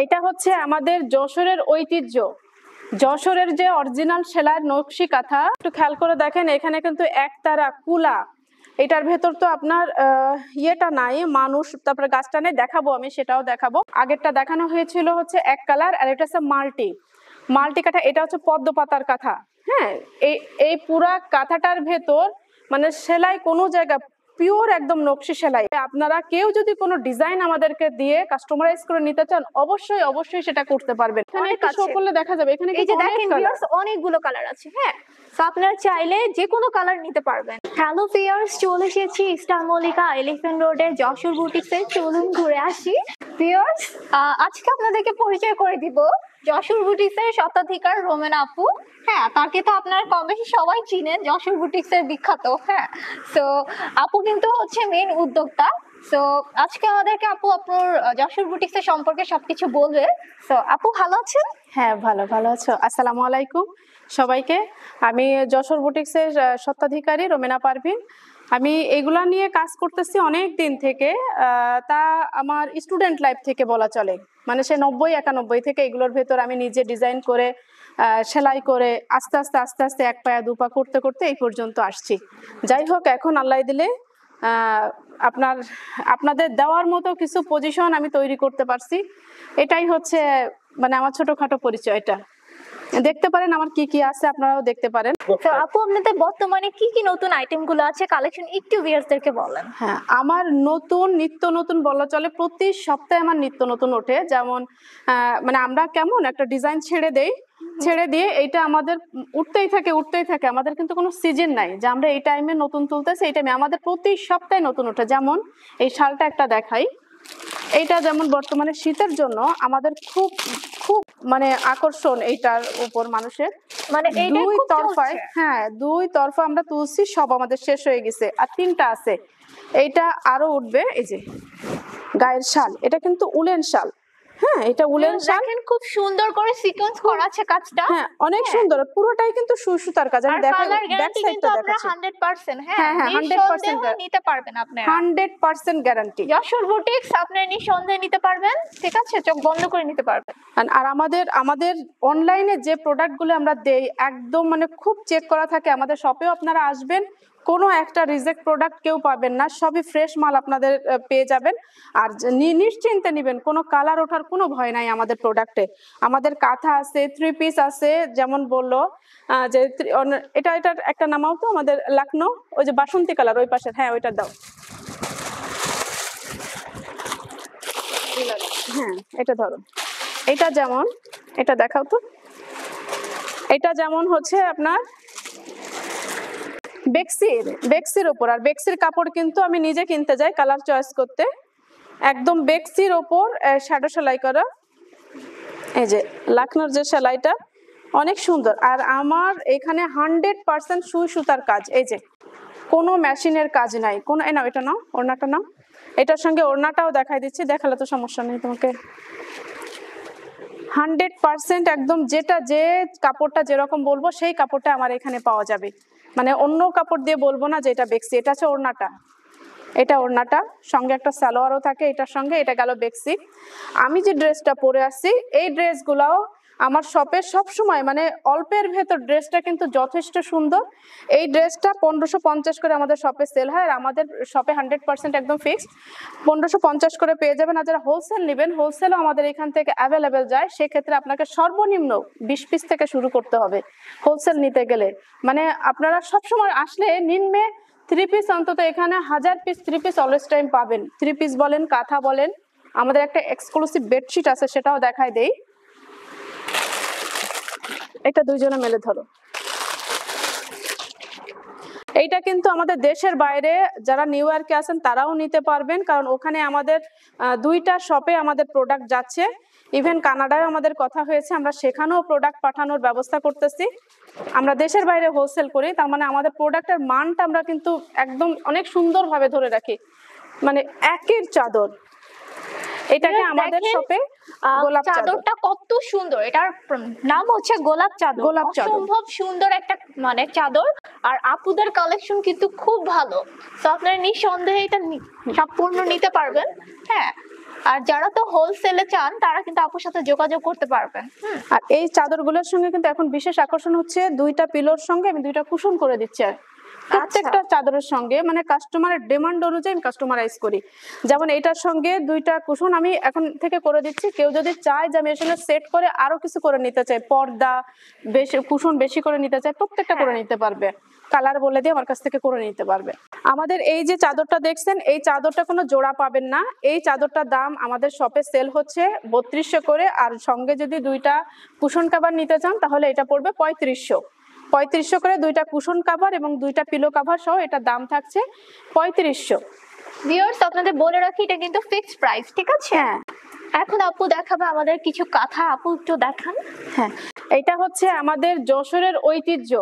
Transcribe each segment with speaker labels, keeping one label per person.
Speaker 1: এটা হচ্ছে আমাদের যশোরের ঐতিহ্য, যশোরের যে অরিজিনাল সেলাইয়ের নকশি কাঁথা। একটু খেয়াল করে দেখেন, এখানে কিন্তু একতারা কুলা, এটার ভেতর তো আপনার ইয়েটা নাই, মানুষ তারপরে গাছটা নেই, দেখাবো আমি, সেটাও দেখাবো। আগেরটা দেখানো হয়েছিল হচ্ছে এক কালার, আর এটা হচ্ছে মাল্টি কাঁথা। এটা হচ্ছে পদ্ম পাতার কাঁথা। হ্যাঁ, এই পুরা কাঁথাটার ভেতর মানে সেলাই কোনো জায়গা পিওর একদম নকশি সেলাই। আপনারা কেউ যদি কোনো ডিজাইন আমাদেরকে দিয়ে কাস্টমাইজ করে নিতে চান, অবশ্যই অবশ্যই সেটা করতে পারবেন। এখানে একটু শো করলে দেখা যাবে, এখানে
Speaker 2: এই যে দেখেন ভিউয়ার্স অনেকগুলো কালার আছে। হ্যাঁ, সো আপনারা চাইলে যে কোনো কালার নিতে পারবেন। হ্যালো ভিউয়ার্স, চলে এসেছি স্টার মল্লিকা এলিফ্যান্ট রোডের যশোর বুটিক্সে। চলুন ঘুরে আসি। ভিউয়ার্স, আজকে আপনাদেরকে পরিচয় করে দিব যশোর বুটিক্সের স্বত্বাধিকার রোমেনা আপু। হ্যাঁ, তাকে তো আপনারা কম বেশি সবাই চিনেন, যশোর বুটিক্সের বিখ্যাত। হ্যাঁ, সো আপু কিন্তু হচ্ছে মেইন উদ্যোক্তা। সো আজকে আমাদেরকে আপু আপনার যশোর বুটিক্সের সম্পর্কে সবকিছু বলবে। সো আপু ভালো আছেন?
Speaker 1: হ্যাঁ, ভালো আছো। আসসালামু আলাইকুম সবাইকে। আমি যশোর বুটিক্সের স্বত্বাধিকারী রোমেনা পারভিন। আমি এগুলা নিয়ে কাজ করতেছি অনেক দিন থেকে। তা আমার স্টুডেন্ট লাইফ থেকে বলা চলে, মানে সে 90-91 থেকে এগুলোর ভেতর আমি নিজে ডিজাইন করে সেলাই করে আস্তে আস্তে এক পায়া দু পা করতে করতে এই পর্যন্ত আসছি। যাই হোক, এখন আল্লাহ দিলে আপনাদের দেওয়ার মতো কিছু পজিশন আমি তৈরি করতে পারছি। এটাই হচ্ছে মানে আমার ছোটখাটো পরিচয়টা। দেখতে পারেন আমার কি কি আছে, আপনারাও দেখতে পারেন।
Speaker 2: তো আপু আপনাদের বর্তমানে কি কি নতুন আইটেম গুলো আছে, কালেকশন একটু ভিউয়ারদেরকে বলেন।
Speaker 1: হ্যাঁ, আমার নিত্য নতুন বলা চলে, প্রতি সপ্তাহে আমার নিত্য নতুন ওঠে। যেমন মানে আমরা কেমন একটা ডিজাইন ছেড়ে দিয়ে এইটা আমাদের উঠতেই থাকে। আমাদের কিন্তু কোনো সিজন নাই যে আমরা এই টাইমে নতুন তুলতেছি, এই টাইমে আমাদের প্রতি সপ্তাহে নতুন ওঠে। যেমন এই শালটা একটা দেখাই, এইটা যেমন বর্তমানে শীতের জন্য আমাদের খুব খুব মানে আকর্ষণ এইটার উপর মানুষের,
Speaker 2: মানে
Speaker 1: দুই তরফায়। হ্যাঁ, দুই তরফা আমরা তুলছি, সব আমাদের শেষ হয়ে গেছে, আর তিনটা আছে। এইটা আরো উঠবে। এই যে গায়ের শাল, এটা কিন্তু উলেন শাল। হ্যাঁ, এটা উলেন শাল,
Speaker 2: দেখেন খুব সুন্দর করে সিকোয়েন্স করা আছে কাজটা।
Speaker 1: হ্যাঁ অনেক সুন্দর, পুরোটাই কিন্তু সুতার কাজ। আমি দেখাই ব্যাক সাইডটা দেখাচ্ছি।
Speaker 2: 100%।
Speaker 1: হ্যাঁ, 100%
Speaker 2: নিতে পারবেন আপনারা,
Speaker 1: 100% গ্যারান্টি।
Speaker 2: যশোর বুটিক্স আপনারা নিঃসন্দেহে নিতে পারবেন, ঠিক আছে, চোখ বন্ধ করে নিতে পারবেন।
Speaker 1: আর আমাদের অনলাইনে যে প্রোডাক্টগুলো আমরা দেই একদম মানে খুব চেক করা থাকে। আমাদের শপেও আপনারা আসবেন, কোনো একটা রিজেক্ট প্রোডাক্ট কেউ পাবেন না, সবই ফ্রেশ মাল আপনাদের পেয়ে যাবেন। আর নিশ্চিন্তে নেবেন, কোনো কালার ওঠার কোনো ভয় নাই আমাদের প্রোডাক্টে। আমাদের কাঁথা আছে, 3 পিস আছে, যেমন বললো যে এটার একটা নামাও তো, আমাদের লাকনো, ওই যে বাসন্তী কালার ওই পাশে, হ্যাঁ ওইটা দাও। হ্যাঁ, এটা ধরো, এটা যেমন, এটা দেখাও তো। এটা যেমন হচ্ছে আপনার বেক্সির ওপর, আর বেক্সির কাপড় কিন্তু আমি নিজে কিনতে যাই কালার চয়েস করতে। একদম বেক্সির ওপর শ্যাডো সেলাই করা। এই যে লাখনোর যে সেলাইটা অনেক সুন্দর। আর আমার এখানে 100% সুই সুতার কাজ। এই যে কোনো মেশিনের কাজ নাই, কোনো। এই নাও, এটা নাও, ওড়নাটা নাও। এটার সঙ্গে ওড়নাটাও দেখাই দিচ্ছি, দেখালে তো সমস্যা নেই তোমাকে। 100% একদম যেটা, যে কাপড়টা যেরকম বলবো সেই কাপড়টা আমার এখানে পাওয়া যাবে। মানে অন্য কাপড় দিয়ে বলবো না যে এটা বেক্সি। এটা হচ্ছে ওড়নাটা, এটা ওড়নাটা সঙ্গে একটা সালোয়ারও থাকে এটার সঙ্গে। এটা গেল বেক্সি। আমি যে ড্রেসটা পরে আসছি, এই ড্রেসগুলাও আমার শপে সবসময় মানে অল্পের ভেতর ড্রেসটা কিন্তু যথেষ্ট সুন্দর। এই ড্রেসটা 1550 করে আমাদের শপে সেল হয়, আর আমাদের শপে 100% একদম ফিক্সড 1550 করে পেয়ে যাবেন। আর যারা হোলসেল নেবেন, হোলসেলও আমাদের এখান থেকে অ্যাভেলেবেল যায়। সেক্ষেত্রে আপনাকে সর্বনিম্ন 20 পিস থেকে শুরু করতে হবে হোলসেল নিতে গেলে। মানে আপনারা সবসময় আসলে নিম্নে 3 পিস অন্তত, এখানে 1000 পিস 3 পিস অলওয়েজ টাইম পাবেন। 3 পিস বলেন, কাঁথা বলেন। আমাদের একটা এক্সক্লুসিভ বেডশিট আছে, সেটাও দেখাই দেই। এটা দুইজনে মেলে ধরো। এইটা কিন্তু আমাদের দেশের বাইরে যারা নিউ ইয়র্কে আছেন তারাও নিতে পারবেন, কারণ ওখানে আমাদের 2টা শপে আমাদের প্রোডাক্ট যাচ্ছে। ইভেন কানাডায় আমাদের কথা হয়েছে, আমরা সেখানেও প্রোডাক্ট পাঠানোর ব্যবস্থা করতেছি। আমরা দেশের বাইরে হোলসেল করি, তার মানে আমাদের প্রোডাক্টের মানটা আমরা কিন্তু একদম অনেক সুন্দরভাবে ধরে রাখি। মানে একের চাদর, এটাকে আমাদের শপে গোলাপ
Speaker 2: চাদরটা কত সুন্দর। এটার নাম হচ্ছে গোলাপ চাদর। অসম্ভব সুন্দর একটা মানে চাদর। আর আপুদের কালেকশন কিন্তু খুব ভালো, তো আপনারা নিঃসন্দেহে এটা সম্পূর্ণ নিতে পারবেন। হ্যাঁ, আর যারা তো হোলসেলে চান তারা কিন্তু আপুর সাথে যোগাযোগ করতে পারবেন।
Speaker 1: আর এই চাদরগুলোর সঙ্গে কিন্তু এখন বিশেষ আকর্ষণ হচ্ছে দুইটা পিলোর সঙ্গে আমি দুইটা কুশন করে দিচ্ছি। আর প্রত্যেকটা চাদরের সঙ্গে মানে কাস্টমারের ডিমান্ড অনুযায়ী আমি কাস্টমারাইজ করি। যেমন এইটার সঙ্গে দুইটা কুশন আমি এখন থেকে করে দিচ্ছি। কেউ যদি চায় যে আমি এর সঙ্গে সেট করে আরো কিছু করে নিতে চাই, পর্দা বেশি কুশন বেশি করে নিতে চাই, প্রত্যেকটা করে নিতে পারবে। কালার বলে দিয়ে আমার কাছ থেকে করে নিতে পারবে। আমাদের এই যে চাদরটা দেখছেন, এই চাদরটা কোনো জোড়া পাবেন না। এই চাদরটার দাম আমাদের শপে সেল হচ্ছে 3200 করে। আর সঙ্গে যদি দুইটা কুশন কাভার নিতে চান তাহলে এটা পড়বে 3500 করে। দুইটা কুশন কাভার এবং দুইটা পিলো কাভার সহ এটা দাম থাকছে 3500।
Speaker 2: ভিউয়ার্স আপনাদের বলে রাখি এটা কিন্তু ফিক্সড প্রাইস, ঠিক আছে?
Speaker 1: হ্যাঁ।
Speaker 2: এখন আপু দেখাবে আমাদের কিছু কাঁথা, আপু একটু দেখান।
Speaker 1: হ্যাঁ, এটা হচ্ছে আমাদের যশোরের ঐতিহ্য,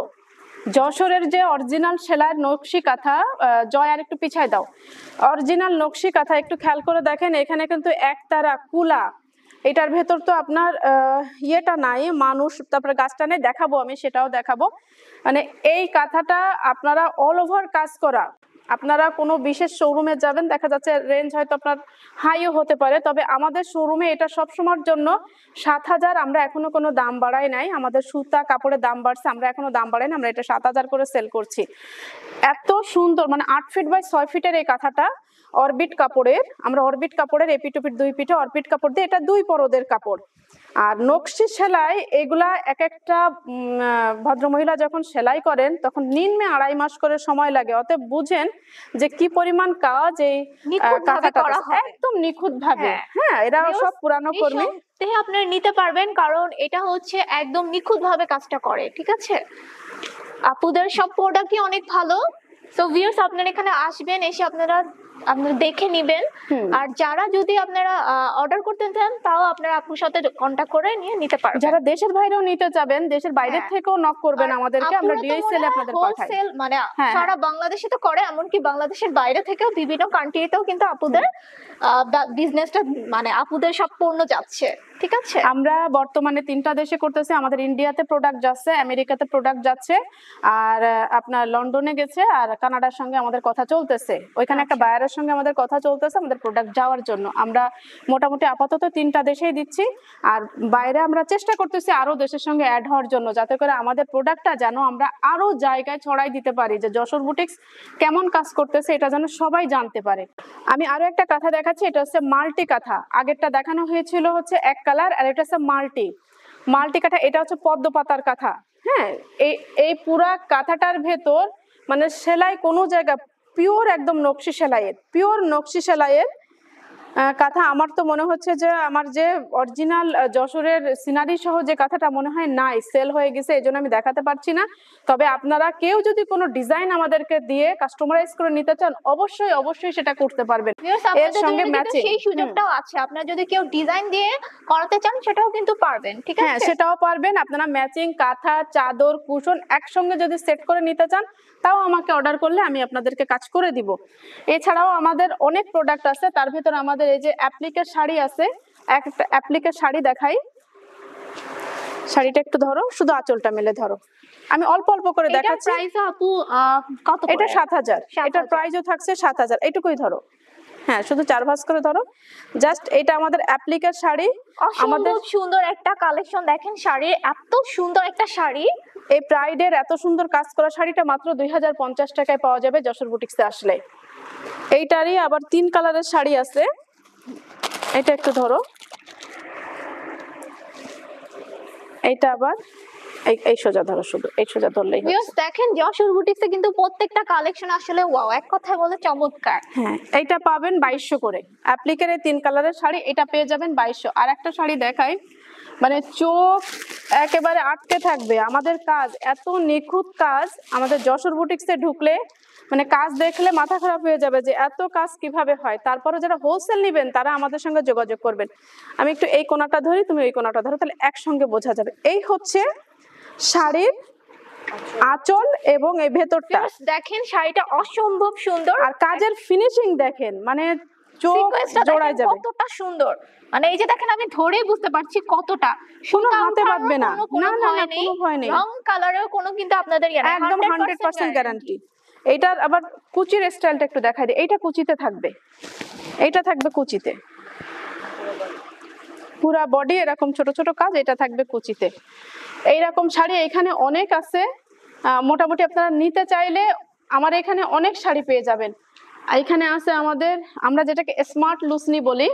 Speaker 1: যশোরের যে অরিজিনাল সেলাইয়ের নকশি কাঁথা। জয় আর একটু পিছায় দাও। অরিজিনাল নকশি কাঁথা একটু খেয়াল করে দেখেন, এখানে কিন্তু একতারা কুলা, এটার ভেতর তো আপনার ইয়েটা নাই, মানুষ তারপরে গাছটা নেই, দেখাবো আমি, সেটাও দেখাবো। মানে এই কাঁথাটা আপনারা অল ওভার কাজ করা। আপনারা কোনো বিশেষ শোরুমে যাবেন, দেখা যাচ্ছে রেঞ্জ হয়তো আপনার হাইও হতে পারে, তবে আমাদের শোরুমে এটা সবসময়ের জন্য 7000। আমরা এখনো কোনো দাম বাড়াই নাই। আমাদের সুতা কাপড়ের দাম বাড়ছে, আমরা এখনো দাম বাড়াই না, আমরা এটা 7000 করে সেল করছি। এত সুন্দর, মানে 8 ফিট বাই 6 ফিটের এই কাঁথাটা অরবিট কাপড়ের। আমরা অরবিট কাপড়ের এপিট ওপিট দুই পিঠে অরবিট কাপড় দিয়ে, এটা 2 পরদের কাপড়। আর নকশি সেলাই এগুলা এক একটা ভদ্রমহিলা যখন সেলাই করেন তখন নিম্নে 2.5 মাস করে সময় লাগে। অতএব বুঝেন যে কি পরিমাণ কাজ এই কাঁথাটা একদম নিখুঁত ভাবে। হ্যাঁ, এরা সব পুরানো কর্মী,
Speaker 2: আপনারা নিতে পারবেন কারণ এটা হচ্ছে একদম নিখুঁত ভাবে কাজটা করে, ঠিক আছে? আপুদের সব প্রোডাক্টই অনেক ভালো। সো ভিউয়ার্স আপনারা এখানে আসবেন, এসে আপনারা দেখে নেবেন। আর যারা যদি আপনারা অর্ডার করতে চান তাও আপনারা আপুর সাথে কন্টাক্ট করে নিয়ে নিতে পারবেন।
Speaker 1: যারা দেশের বাইরেও নিতে যাবেন, দেশের বাইরে থেকেও নক করবেন আমাদেরকে, আমরা ডিএসএল এ আপনাদের পাঠাই।
Speaker 2: হোলসেল মানে সারা বাংলাদেশে তো করে, এমনকি বাংলাদেশের বাইরে থেকেও বিভিন্ন কান্ট্রিতেও কিন্তু আপুদের বিজনেসটা মানে আপুদের সব পণ্য যাচ্ছে, ঠিক আছে?
Speaker 1: আমরা বর্তমানে 3টা দেশে করতেছি। আমাদের ইন্ডিয়াতে প্রোডাক্ট যাচ্ছে, আমেরিকাতে প্রোডাক্ট যাচ্ছে, আর আপনার লন্ডনে গেছে, আর কানাডার সঙ্গে আমাদের কথা চলতেছে। ওইখানে একটা বায়ারের সঙ্গে আমাদের কথা চলতেছে আমাদের প্রোডাক্ট যাওয়ার জন্য। আমরা মোটামুটি আপাতত 3টা দেশেই দিচ্ছি। আর বাইরে আমরা চেষ্টা করতেছি আরো দেশের সঙ্গে অ্যাড হওয়ার জন্য, যাতে করে আমাদের প্রোডাক্টটা যেন আমরা আরো জায়গায় ছড়াই দিতে পারি, যে যশোর বুটিক্স কেমন কাজ করতেছে এটা যেন সবাই জানতে পারে। আমি আরো একটা কাঁথা দেখাচ্ছি, এটা হচ্ছে মাল্টি কাঁথা। আগেরটা দেখানো হয়েছিল হচ্ছে এক কালার, আর এটা হচ্ছে মাল্টি কাঁথা। এটা হচ্ছে পদ্ম পাতার কাঁথা। হ্যাঁ, এই পুরা কাঁথাটার ভেতর মানে সেলাই কোনো জায়গা পিওর একদম নকশি সেলাইয়ের কাঁথা। আমার তো মনে হচ্ছে যে আমার যে অরিজিনাল যশোরের সিনারি সহ যে কাঁথাটা মনে হয় নাই, সেল হয়ে গেছে, এই জন্য আমি দেখাতে পারছি না। তবে আপনারা কেউ যদি কোনো ডিজাইন আমাদেরকে দিয়ে কাস্টমারাইজ করে নিতে চান অবশ্যই সেটা করতে পারবেন।
Speaker 2: এর সঙ্গে ম্যাচিং সেই সুযোগটাও আছে, আপনারা যদি কেউ ডিজাইন দিয়ে করাতে চান সেটাও কিন্তু পারবেন, ঠিক আছে?
Speaker 1: হ্যাঁ, সেটাও পারবেন। আপনারা ম্যাচিং কাঁথা, চাদর, কুশন একসঙ্গে যদি সেট করে নিতে চান তাও আমাকে অর্ডার করলে আমি আপনাদেরকে কাজ করে দিব। এছাড়াও আমাদের অনেক প্রোডাক্ট আছে, তার ভিতর আমাদের এই যে অ্যাপ্লিকের শাড়ি আছে। একটা অ্যাপ্লিকের শাড়ি দেখাই। শাড়িটা একটু ধরো, শুধু আঁচলটা মেলে ধরো, আমি অল্প অল্প করে দেখাচ্ছি।
Speaker 2: প্রাইস আপু কত?
Speaker 1: এটা 7000। এটার প্রাইসও থাকছে 7000। এইটুকুই ধরো। হ্যাঁ, শুধু 4 ভাঁজ করে ধরো। জাস্ট এটা আমাদের অ্যাপ্লিকের শাড়ি।
Speaker 2: আমাদের সুন্দর একটা কালেকশন দেখেন শাড়ির, এত সুন্দর একটা শাড়ি।
Speaker 1: এই প্রাইডের এত সুন্দর কাজ করা শাড়িটা মাত্র 2050 টাকায় পাওয়া যাবে যশোর বুটিক্সে আসলে। এইটারই আবার 3 কালারের শাড়ি আছে। এটা একটু ধরো, এইটা আবার এই সোজা ধরো, শুধু এই সোজা ধরলেই হবে।
Speaker 2: দেখেন যশোর বুটিক্সে কিন্তু প্রত্যেকটা কালেকশন আসলে ওয়াও, এক কথায় বলে চমৎকার।
Speaker 1: হ্যাঁ, এইটা পাবেন 2200 করে। অ্যাপ্লিকের এই 3 কালারের শাড়ি এটা পেয়ে যাবেন 2200। আর একটা শাড়ি দেখাই, মানে চোখ একেবারে আটকে থাকবে। আমাদের কাজ এত নিখুঁত কাজ, আমাদের যশোর বুটিক্সে ঢুকলে মানে কাজ দেখলে মাথা খারাপ হয়ে যাবে যে এত কাজ কিভাবে হয়। তারপরে যারা হোলসেল নেবেন তারা আমাদের সঙ্গে যোগাযোগ করবেন। আমি একটু এই কোণাটা ধরি, তুমি এই কোণাটা ধরো, তাহলে একসঙ্গে বোঝা যাবে। এই হচ্ছে শাড়ির আঁচল এবং এই ভেতরটা
Speaker 2: দেখেন, শাড়িটা অসম্ভব সুন্দর।
Speaker 1: আর কাজের ফিনিশিং দেখেন, মানে চোখ জোড়ায় যাবে,
Speaker 2: কতটা সুন্দর। মানে এই যে দেখেন, আমি ধরেই বুঝতে পারছি কতটা
Speaker 1: কোনো হাতে বাঁধবে না, না না না, কোনো ভয় নেই।
Speaker 2: রং কালারেও কোনো কিন্তু আপনাদের
Speaker 1: একদম 100% গ্যারান্টি। এইটার আবার কুচির স্টাইলটা একটু দেখাই দিই। এইটা কুচিতে থাকবে, এইটা থাকবে কুচিতে। পুরা বডি এরকম ছোট ছোট কাজ, এটা থাকবে কুচিতে। এইরকম শাড়ি এখানে অনেক আছে, মোটামুটি আপনারা নিতে চাইলে আমার এখানে অনেক শাড়ি পেয়ে যাবেন। এখানে আছে আমাদের, আমরা যেটাকে স্মার্ট লুসনি বলি,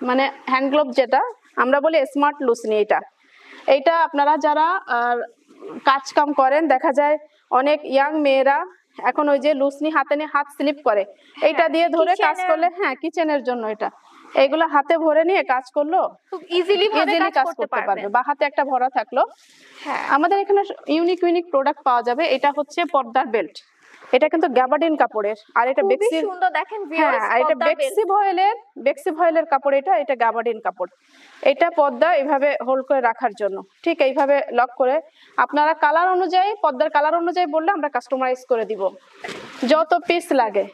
Speaker 1: মানে হ্যান্ড গ্লোভ যেটা আমরা বলি স্মার্ট লুসনি। এইটা আপনারা যারা কাজ কাম করেন, দেখা যায় অনেক ইয়াং মেয়েরা এখন ওই যে লুসনি হাতে নিয়ে হাত স্লিপ করে, এইটা দিয়ে ধরে কাজ করলে, হ্যাঁ কিচেনের জন্য এটা, এগুলো হাতে ভরে নিয়ে কাজ করলো
Speaker 2: খুব ইজিলি
Speaker 1: কাজ করতে পারবে, বা হাতে একটা ভরা থাকলো। আমাদের এখানে ইউনিক ইউনিক প্রোডাক্ট পাওয়া যাবে। এটা হচ্ছে পর্দার বেল্ট, এটা কিন্তু গ্যাবার্ডিন কাপড়ের, আর এটা বেক্সি,
Speaker 2: সুন্দর দেখেন
Speaker 1: হ্যাঁ এটা বেক্সি ভয়েলের কাপড়, এটা গ্যাবার্ডিন কাপড়। এটা পর্দা এইভাবে হোল্ড করে রাখার জন্য, ঠিক এইভাবে লক করে আপনারা কালার অনুযায়ী, পর্দার কালার অনুযায়ী বললে আমরা কাস্টমাইজ করে দিব যত পিস লাগে।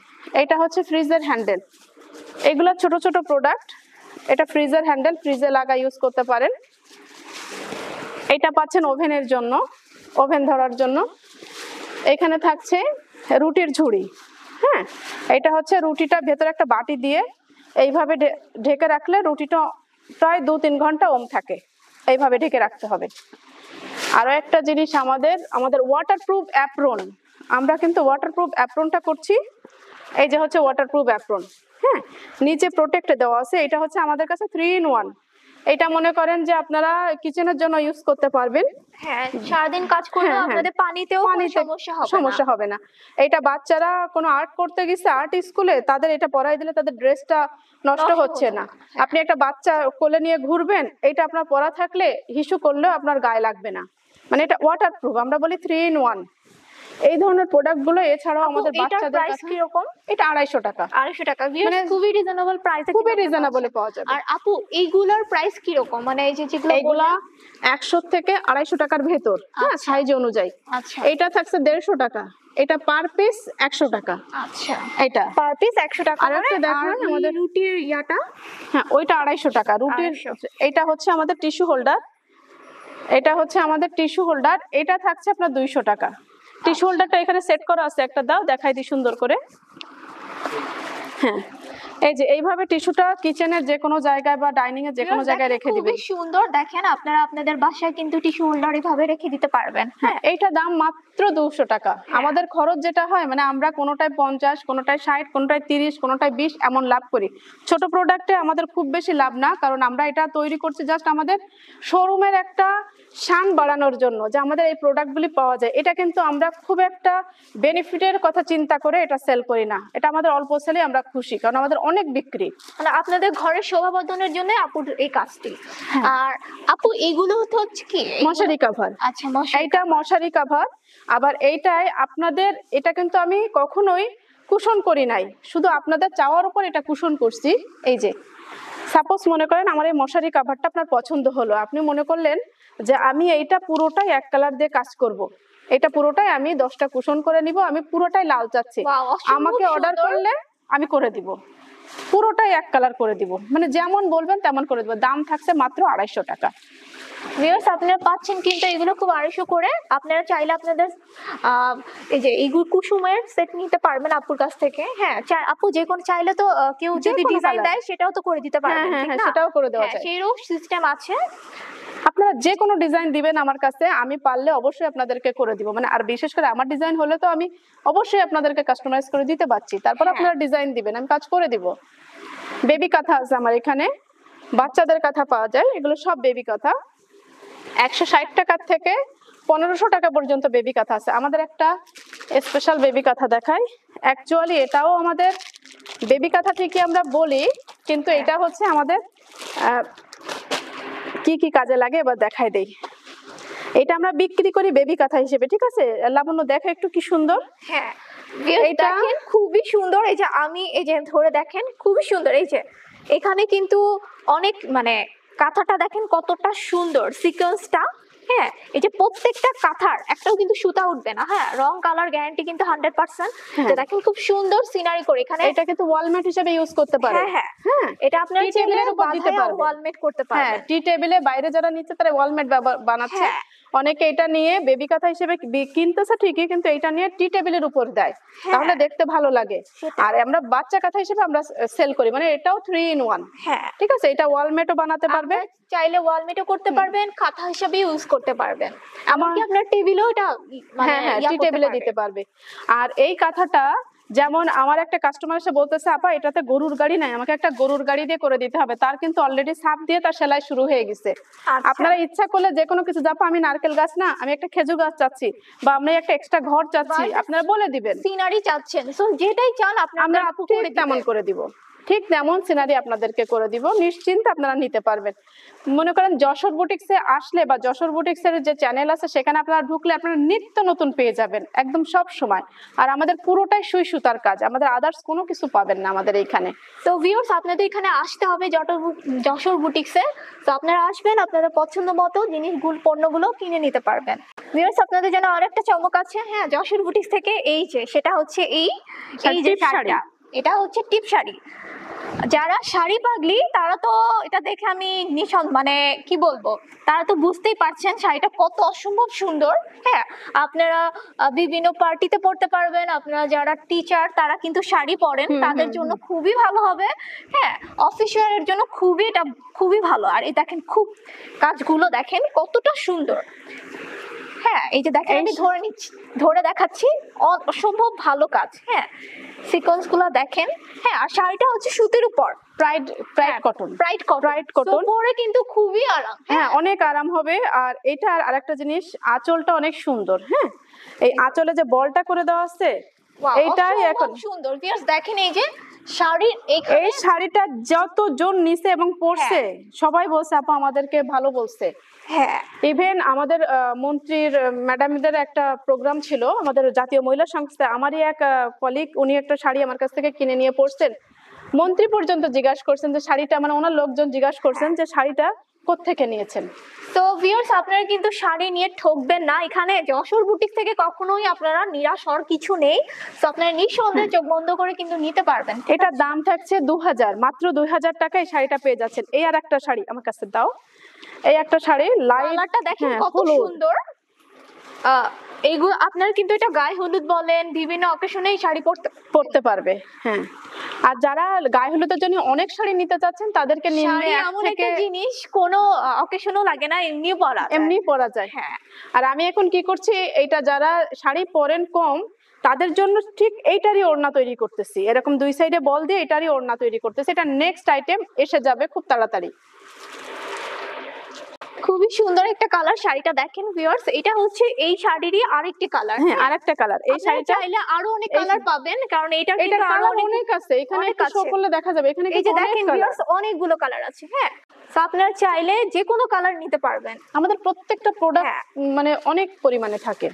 Speaker 1: এটা হচ্ছে ফ্রিজের হ্যান্ডেল, এগুলো ছোট ছোট প্রোডাক্ট। এটা ফ্রিজের হ্যান্ডেল, ফ্রিজে লাগা ইউজ করতে পারেন। এটা পাচ্ছেন ওভেনের জন্য, ওভেন ধরার জন্য। এখানে থাকছে রুটির ঝুড়ি, হ্যাঁ এটা হচ্ছে রুটিটা ভেতরে একটা বাটি দিয়ে এইভাবে ঢেকে রাখলে রুটিটা প্রায় 2-3 ঘন্টা ওম থাকে, এইভাবে ঢেকে রাখতে হবে। আরো একটা জিনিস, আমাদের ওয়াটারপ্রুফ অ্যাপ্রন, আমরা কিন্তু ওয়াটারপ্রুফ অ্যাপ্রনটা করছি। এই যে হচ্ছে ওয়াটারপ্রুফ অ্যাপ্রন, হ্যাঁ নিচে প্রোটেক্ট দেওয়া আছে। এটা হচ্ছে আমাদের কাছে 3 in 1। এটা মনে করেন যে আপনারা কিচেনের জন্য ইউজ করতে পারবেন,
Speaker 2: হ্যাঁ সারাদিন কাজ করলে আপনাদের পানিতেও সমস্যা হবে না।
Speaker 1: এটা বাচ্চারা কোনো আর্ট করতে গেছে আর্ট স্কুলে, তাদের এটা পরাই দিলে তাদের ড্রেসটা নষ্ট হচ্ছে না। আপনি একটা বাচ্চা কোলে নিয়ে ঘুরবেন, এটা আপনার পরা থাকলে হিসু করলেও আপনার গায়ে লাগবে না, মানে এটা ওয়াটারপ্রুফ, আমরা বলি 3 in 1। এই ধরনের প্রোডাক্ট গুলো এছাড়াও আমাদের বাচ্চাদের
Speaker 2: প্রাইস কি রকম?
Speaker 1: এটা 250 টাকা।
Speaker 2: 250 টাকা, মানে খুবই রিজনেবল প্রাইসে,
Speaker 1: খুবই রিজনেবলে পাওয়া যাবে।
Speaker 2: আর আপু এইগুলোর প্রাইস কি রকম, মানে এই যে যেগুলো
Speaker 1: এগুলা 100 থেকে 250 টাকার ভেতর, হ্যাঁ সাইজ অনুযায়ী।
Speaker 2: আচ্ছা,
Speaker 1: এটা থাকছে 150 টাকা, এটা পার পিস 100 টাকা।
Speaker 2: আচ্ছা,
Speaker 1: এটা
Speaker 2: পার পিস 100 টাকা।
Speaker 1: আর একটা দেখেন আমাদের
Speaker 2: রুটির ইয়াটা,
Speaker 1: হ্যাঁ ওইটা 250 টাকা রুটির। এটা হচ্ছে আমাদের টিস্যু হোল্ডার, এটা হচ্ছে আমাদের টিস্যু হোল্ডার, এটা থাকছে আপনার 200 টাকা। টিস্যু হোল্ডারটা এখানে সেট করা আছে, একটা দাও দেখাই দিই সুন্দর করে। হ্যাঁ এই যে এইভাবে টিস্যুটা কিচেনের যে কোনো জায়গায় বা ডাইনিং এর যে কোনো জায়গায় রেখে দিবেন।
Speaker 2: খুবই সুন্দর দেখেন, আপনারা আপনাদের বাসায় কিন্তু টিস্যু হোল্ডার এইভাবে রেখে দিতে পারবেন।
Speaker 1: হ্যাঁ এইটা দাম মাত্র 200 টাকা। আমাদের খরচ যেটা হয়, মানে আমরা কোনোটায় 50, কোনোটায় 60, কোনোটায় 30, কোনোটায় 20 এমন লাভ করি। ছোট প্রোডাক্টে আমাদের খুব বেশি লাভ না, কারণ আমরা এটা তৈরি করছি জাস্ট আমাদের শোরুমের একটা শান বাড়ানোর জন্য, যে আমাদের এই প্রোডাক্টগুলি পাওয়া যায়। এটা কিন্তু আমরা খুব একটা বেনিফিটের কথা চিন্তা করে এটা সেল করি না, এটা আমাদের অল্প সেলে আমরা খুশি, কারণ আমাদের অনেক বিক্রি।
Speaker 2: মানে আপনাদের ঘরের শোভাবর্ধনের জন্য আপুর এই কাজটি। আর আপু এগুলো হচ্ছে কি?
Speaker 1: মশারি কভার।
Speaker 2: আচ্ছা,
Speaker 1: এইটা মশারি কভার। আবার এইটাই আপনাদের, এটা কিন্তু আমি কখনোই কুশন করি নাই, শুধু আপনাদের চাওয়ার উপর এটা কুশন করছি। এই যে সাপোজ মনে করেন আমার এই মশারি কভারটা আপনার পছন্দ হলো, আপনি মনে করলেন যে আমি এইটা পুরোটাই এক কালার দিয়ে কাজ করব, এটা পুরোটাই আমি 10টা কুশন করে নিব, আমি পুরোটাই লাল চাচ্ছি, আমাকে অর্ডার করলে আমি করে দিব, পুরোটাই এক কালার করে দিব, মানে যেমন বলবেন তেমন করে দিব। দাম থাকছে মাত্র 250 টাকা।
Speaker 2: ভিউয়ার্স আপনারা পাচ্ছেন কিন্তু এগুলো খুব 250 করে। আপনারা চাইলে আপনাদের এই যে এইগুলো কুসুমের সেট নিতে পারবেন আপুর কাছ থেকে। হ্যাঁ আপু যে কোন চাইলে তো কেউ যদি ডিজাইন দেয় সেটাও তো করে দিতে পারবেন।
Speaker 1: হ্যাঁ সেটাও করে দেওয়া যায়,
Speaker 2: সেইরকম সিস্টেম আছে।
Speaker 1: আপনারা যে কোনো ডিজাইন দিবেন আমার কাছে, আমি পারলে অবশ্যই আপনাদেরকে করে দিব, মানে আর বিশেষ করে আমার ডিজাইন হলে তো আমি অবশ্যই আপনাদেরকে কাস্টমাইজ করে দিতে পারছি। তারপর আপনারা ডিজাইন দিবেন, আমি কাজ করে দিব। বেবি কাঁথা আছে আমার এখানে, বাচ্চাদের কাঁথা পাওয়া যায়, এগুলো সব বেবি কাঁথা। 160 টাকা থেকে 1500 টাকা পর্যন্ত বেবি কাঁথা আছে। আমাদের একটা স্পেশাল বেবি কাঁথা দেখাই। অ্যাকচুয়ালি এটাও আমাদের বেবি কাঁথা ঠিকই আমরা বলি, কিন্তু এটা হচ্ছে আমাদের কি কি কাজে লাগে এবার দেখাই দেই। এটা আমরা বিক্রি করি বেবি কাঁথা হিসেবে, ঠিক আছে? লাবণ্য দেখো একটু কি সুন্দর।
Speaker 2: হ্যাঁ এটা দেখেন খুবই সুন্দর। এই যে আমি এই যে ধরে দেখেন খুবই সুন্দর। এই যে এখানে কিন্তু অনেক মানে কাঁথাটা দেখেন কতটা সুন্দর, সিকোয়েন্সটা হ্যাঁ, এই যে প্রত্যেকটা কাঁথার একটাও কিন্তু সুতা উঠবে না। হ্যাঁ, রং কালার গ্যারান্টি কিন্তু 100%।
Speaker 1: হ্যাঁ।
Speaker 2: তো দেখেন খুব সুন্দর সিনারি করে এখানে।
Speaker 1: এটা কিন্তু ওয়ালমেট হিসেবে ইউজ করতে পারে।
Speaker 2: হ্যাঁ হ্যাঁ,
Speaker 1: হ্যাঁ,
Speaker 2: এটা আপনার
Speaker 1: টি টেবিলের উপর দিতে পারবে।
Speaker 2: ওয়ালমেট করতে
Speaker 1: হ্যাঁ,
Speaker 2: পারবেন।
Speaker 1: টি টেবিলে বাইরে যারা নিচ্ছে তারা ওয়ালমেট বানাচ্ছে।
Speaker 2: হ্যাঁ।
Speaker 1: অনেকে এটা নিয়ে বেবি কাঁথা হিসেবে কিনতেছে ঠিকই, কিন্তু এটা নিয়ে টি টেবিলের উপর দেয়,
Speaker 2: হ্যাঁ।
Speaker 1: তাহলে দেখতে ভালো লাগে।
Speaker 2: সেটাই।
Speaker 1: আর আমরা বাচ্চা কাঁথা হিসেবে আমরা সেল করি, মানে এটাও 3 in 1।
Speaker 2: হ্যাঁ,
Speaker 1: ঠিক আছে, এটা ওয়ালমেটও বানাতে পারবে,
Speaker 2: আপনারা চাইলে ওয়ালমেটও করতে পারবেন, কাঁথা হিসেবে ইউজ করতে পারবেন। এমনকি আপনার টেবিলেও এটা মানে
Speaker 1: হ্যাঁ হ্যাঁ,
Speaker 2: ইয়া
Speaker 1: টি
Speaker 2: করতে
Speaker 1: টেবিলে
Speaker 2: পারবে।
Speaker 1: দিতে পারবে। আর এই কাঁথাটা যেমন আমার একটা কাস্টমার এসে বলতেছে, আপা এটাতে গরুর গাড়ি নাই, আমাকে একটা গরুর গাড়ি দিয়ে করে দিতে হবে, তার কিন্তু অলরেডি সাপ দিয়ে তার সেলাই শুরু হয়ে গেছে।
Speaker 2: আচ্ছা।
Speaker 1: আপনারা ইচ্ছা করলে যে কোনো কিছু, যাপা আমি নারকেল গাছ না, আমি একটা খেজুর গাছ চাচ্ছি, বা আমি একটা এক্সট্রা ঘর চাচ্ছি,
Speaker 2: বা
Speaker 1: আপনারা বলে দিবেন,
Speaker 2: সিনারি চাচ্ছেন, সো যেটাই চান
Speaker 1: আমরা
Speaker 2: আপনারা আপু
Speaker 1: ঠিক
Speaker 2: করে
Speaker 1: তেমন
Speaker 2: দিবেন।
Speaker 1: করে দিব, ঠিক তেমন সিনারি আপনাদেরকে করে দিব, নিশ্চিন্তে আপনারা নিতে পারবেন। মনে করেন যশোর বুটিক্সে আসলে বা যশোর বুটিক্সের যে চ্যানেল আছে সেখানে আপনারা ঢুকলে আপনারা নিত্য নতুন পেয়ে যাবেন একদম সব সময়। আর আমাদের পুরোটাই সুই সুতার কাজ, আমাদের আদার্স কোনো কিছু পাবেন না আমাদের এইখানে।
Speaker 2: তো ভিউয়ার্স, আপনাদের এখানে আসতে হবে যশোর বুটিক্সে। তো আপনারা আসবেন, আপনাদের পছন্দ মতো জিনিসগুলো পণ্যগুলো কিনে নিতে পারবেন। ভিউয়ার্স, আপনাদের জন্য আরেকটা চমক আছে। হ্যাঁ, যশোর বুটিক্স থেকে এই যে সেটা হচ্ছে এই যে
Speaker 1: টিপ শাড়ি।
Speaker 2: শাড়িটা, এটা হচ্ছে টিপ শাড়ি। যারা শাড়ি পাগলি তারা তো এটা দেখে আমি মানে কি বলবো, তারা তো বুঝতেই পারছেন শাড়িটা কত অসম্ভব সুন্দর। হ্যাঁ, আপনারা বিভিন্ন পার্টিতে পড়তে পারবেন। আপনারা যারা টিচার তারা কিন্তু শাড়ি পরেন, তাদের জন্য খুবই ভালো হবে। হ্যাঁ, অফিসিয়ালের জন্য এটা খুবই ভালো। আর এই দেখেন খুব কাজগুলো দেখেন কতটা সুন্দর। হ্যাঁ, এই যে দেখেন আমি ধরে দেখাচ্ছি, অসম্ভব ভালো কাজ। হ্যাঁ, সিকোয়েন্স গুলো দেখেন। হ্যাঁ, আর শাড়িটা হচ্ছে সুতির উপর,
Speaker 1: প্রাইড কটন,
Speaker 2: প্রাইড কটন পরে কিন্তু খুবই আরাম।
Speaker 1: হ্যাঁ অনেক আরাম হবে। আর এটা আরেকটা জিনিস, আঁচলটা অনেক সুন্দর। হ্যাঁ, এই আঁচলে যে বলটা করে দেওয়া আছে, এইটাই এখন
Speaker 2: সুন্দর। ভিউয়ার্স দেখেন এই যে শাড়ির
Speaker 1: এই শাড়িটা যতজন নিছে এবং পরছে সবাই বলছে আপা আমাদেরকে ভালো বলছে।
Speaker 2: হ্যাঁ,
Speaker 1: ইভেন আমাদের মন্ত্রীর ম্যাডামদের একটা প্রোগ্রাম ছিল আমাদের জাতীয় মহিলা সংস্থায়, আমারই এক কলিগ, উনি একটা শাড়ি আমার কাছ থেকে কিনে নিয়ে পরছেন। মন্ত্রী পর্যন্ত জিজ্ঞাসা করছেন যে শাড়িটা, মানে ওনার লোকজন জিজ্ঞাসা করছেন যে শাড়িটা কোত্থেকে নিয়েছেন।
Speaker 2: তো ভিউয়ার্স, আপনারা কিন্তু শাড়ি নিয়ে ঠকবেন না। এখানে যশোর বুটিক থেকে কখনোই আপনারা নিরাশ হওয়ার কিছু নেই। তো আপনারা নিঃসন্দেহে চোখ বন্ধ করে কিন্তু নিতে পারবেন।
Speaker 1: এটার দাম থাকছে 2000, মাত্র 2000 টাকায় শাড়িটা পেয়ে যাচ্ছেন। এই আর একটা শাড়ি আমার কাছে দাও, এই একটা শাড়ি
Speaker 2: কালারটা দেখেন কত সুন্দর। এইগুলো আপনারা কিন্তু এটা গায়ে হলুদ বলেন, বিভিন্ন অকেশনে এই শাড়ি পরতে
Speaker 1: পারবে। হ্যাঁ, আর যারা গায়ে হলুদের জন্য অনেক শাড়ি নিতে চাচ্ছেন তাদেরকে নিম্নে
Speaker 2: এমন একটা জিনিস কোনো অকেশনও লাগে না, এমনি পরা যায়।
Speaker 1: হ্যাঁ, আর আমি এখন কি করছি, এইটা যারা শাড়ি পরেন কম তাদের জন্য ঠিক এইটারই ওড়না তৈরি করতেছি, এরকম দুই সাইডে বল দিয়ে এটারই ওড়না তৈরি করতেছি। এটা নেক্সট আইটেম এসে যাবে খুব তাড়াতাড়ি।
Speaker 2: খুবই সুন্দর একটা কালার। শাড়িটা দেখেন ভিউয়ার্স, এটা হচ্ছে এই শাড়িরই আরেকটি কালার।
Speaker 1: হ্যাঁ, আরেকটা কালার। এই শাড়িটা
Speaker 2: চাইলে আরো অনেক কালার পাবেন, কারণ এটার কিন্তু আরো
Speaker 1: অনেক আছে। এখানে একটু শো করলে দেখা যাবে, এখানে
Speaker 2: এই যে দেখেন ভিউয়ার্স অনেকগুলো কালার আছে। হ্যাঁ, সো আপনারা চাইলে যে কোনো কালার নিতে পারবেন।
Speaker 1: আমাদের প্রত্যেকটা প্রোডাক্ট মানে অনেক পরিমাণে থাকে।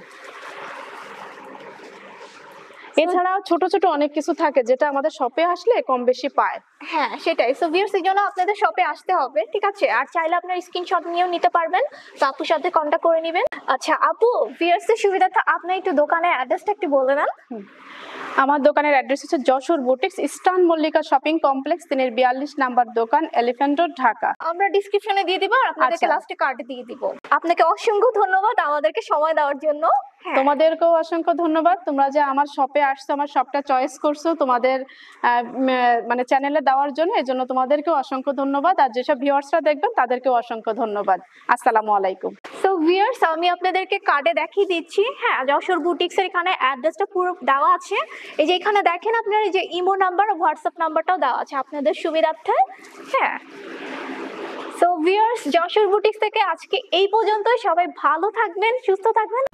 Speaker 1: এছাড়াও ছোট ছোট অনেক কিছু থাকে যেটা আমাদের শপে আসলে কম বেশি পায়।
Speaker 2: হ্যাঁ, সেটাই। সো ভিউয়ার্স, এই জন্য আপনাদের শপে আসতে হবে, ঠিক আছে? আর চাইলে আপনার স্ক্রিনশট নিয়েও নিতে পারবেন। তো আপুর সাথে কন্ট্যাক্ট করে নেবেন। আচ্ছা আপু, ভিউয়ার্স এর সুবিধাটা আপনি একটু দোকানের অ্যাড্রেসটা একটু বলে দেন।
Speaker 1: আমার দোকানের অ্যাড্রেস হচ্ছে Jessore boutiques, eastern Mallika shopping complex, 42 number দোকান, এলিফ্যান্ট রোড, ঢাকা।
Speaker 2: আমরা ডেসক্রিপশনে দিয়ে দিব, আর আপনাদেরকে লাস্টে কার্ডে দিয়ে দিব। আপনাকে অসংখ্য ধন্যবাদ আমাদেরকে সময় দেওয়ার জন্য।
Speaker 1: তোমাদেরকেও অসংখ্য ধন্যবাদ, তোমরা যে আমার শপে আসছো, আমার শপটা চয়েস করছো তোমাদের মানে চ্যানেলে দেওয়ার জন্য, এজন্য তোমাদেরকেও অসংখ্য ধন্যবাদ। আর যেসব ভিউয়ার্সরা দেখবেন তাদেরকেও অসংখ্য ধন্যবাদ। আসসালামু আলাইকুম।
Speaker 2: সো ভিউয়ার্স, আমি আপনাদেরকে কার্ডে দেখিয়ে দিচ্ছি। হ্যাঁ, যশোর বুটিক্স এর এখানে অ্যাড্রেসটা পুরো দেওয়া আছে। এই যে এখানে দেখেন আপনার এই যে ইমো নাম্বার, হোয়াটসঅ্যাপ নাম্বারটাও দেওয়া আছে আপনাদের সুবিধার্থে। হ্যাঁ, সো ভিউয়ার্স, যশোর বুটিক্স থেকে আজকে এই পর্যন্তই। সবাই ভালো থাকবেন, সুস্থ থাকবেন।